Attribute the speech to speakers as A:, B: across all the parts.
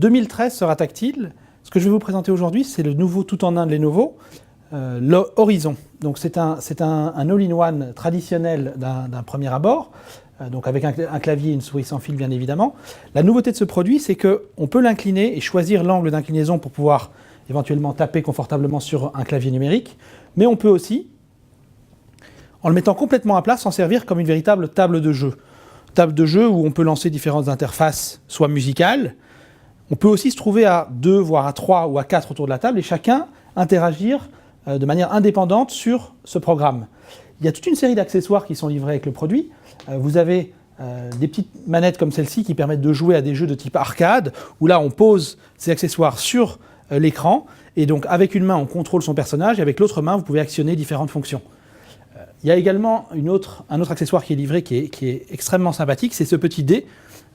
A: 2013 sera tactile. Ce que je vais vous présenter aujourd'hui, c'est le nouveau tout-en-un de Lenovo, l'Horizon. Donc c'est un all-in-one traditionnel d'un premier abord, donc avec un clavier et une souris sans fil bien évidemment. La nouveauté de ce produit, c'est qu'on peut l'incliner et choisir l'angle d'inclinaison pour pouvoir éventuellement taper confortablement sur un clavier numérique, mais on peut aussi, en le mettant complètement à plat, s'en servir comme une véritable table de jeu. Table de jeu où on peut lancer différentes interfaces, soit musicales. On peut aussi se trouver à 2, voire à 3 ou à 4 autour de la table et chacun interagir de manière indépendante sur ce programme. Il y a toute une série d'accessoires qui sont livrés avec le produit. Vous avez des petites manettes comme celle-ci qui permettent de jouer à des jeux de type arcade, où là on pose ces accessoires sur l'écran et donc avec une main on contrôle son personnage et avec l'autre main vous pouvez actionner différentes fonctions. Il y a également un autre accessoire qui est livré qui est extrêmement sympathique, c'est ce petit dé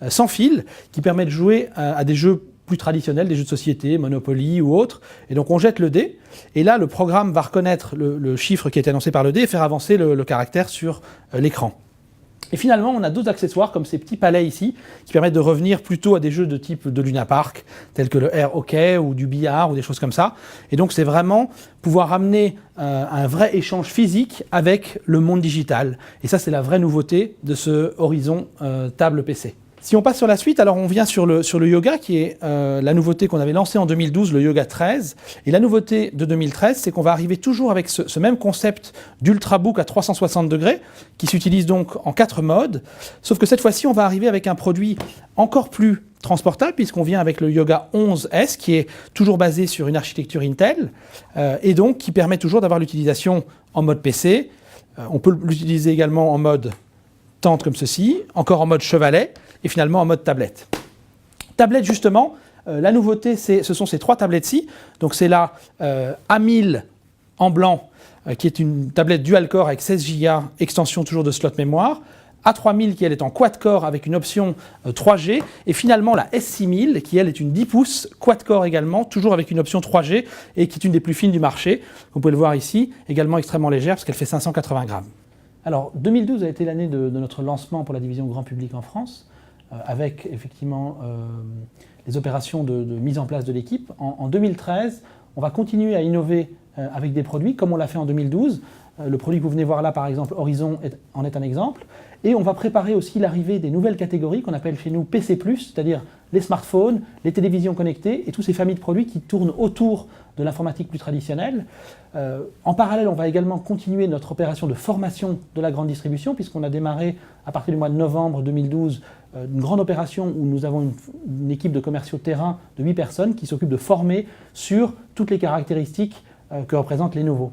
A: sans fil qui permet de jouer à des jeux plus traditionnels, des jeux de société, Monopoly ou autres. Et donc on jette le dé, et là le programme va reconnaître le chiffre qui a été annoncé par le dé et faire avancer le caractère sur l'écran. Et finalement, on a d'autres accessoires comme ces petits palets ici, qui permettent de revenir plutôt à des jeux de type de Luna Park, tels que le air hockey ou du billard ou des choses comme ça. Et donc c'est vraiment pouvoir amener un vrai échange physique avec le monde digital. Et ça, c'est la vraie nouveauté de ce Horizon table PC. Si on passe sur la suite, alors on vient sur le yoga, qui est la nouveauté qu'on avait lancée en 2012, le Yoga 13. Et la nouveauté de 2013, c'est qu'on va arriver toujours avec ce même concept d'ultrabook à 360 degrés, qui s'utilise donc en 4 modes. Sauf que cette fois-ci, on va arriver avec un produit encore plus transportable, puisqu'on vient avec le Yoga 11S, qui est toujours basé sur une architecture Intel, et donc qui permet toujours d'avoir l'utilisation en mode PC. On peut l'utiliser également en mode tente comme ceci, encore en mode chevalet, et finalement en mode tablette. Tablette justement, la nouveauté ce sont ces 3 tablettes-ci. Donc c'est la A1000 en blanc, qui est une tablette dual-core avec 16 Go, extension toujours de slot mémoire. A3000 qui elle est en quad-core avec une option 3G. Et finalement la S6000 qui elle est une 10 pouces quad-core également, toujours avec une option 3G et qui est une des plus fines du marché. Vous pouvez le voir ici, également extrêmement légère parce qu'elle fait 580 grammes. Alors 2012 a été l'année de notre lancement pour la division grand public en France, avec effectivement les opérations de mise en place de l'équipe. En 2013, on va continuer à innover avec des produits comme on l'a fait en 2012. Le produit que vous venez voir là, par exemple, Horizon en est un exemple. Et on va préparer aussi l'arrivée des nouvelles catégories qu'on appelle chez nous PC+, c'est-à-dire les smartphones, les télévisions connectées et toutes ces familles de produits qui tournent autour de l'informatique plus traditionnelle. En parallèle, on va également continuer notre opération de formation de la grande distribution, puisqu'on a démarré à partir du mois de novembre 2012 une grande opération où nous avons une équipe de commerciaux terrain de 8 personnes qui s'occupe de former sur toutes les caractéristiques que représente Lenovo.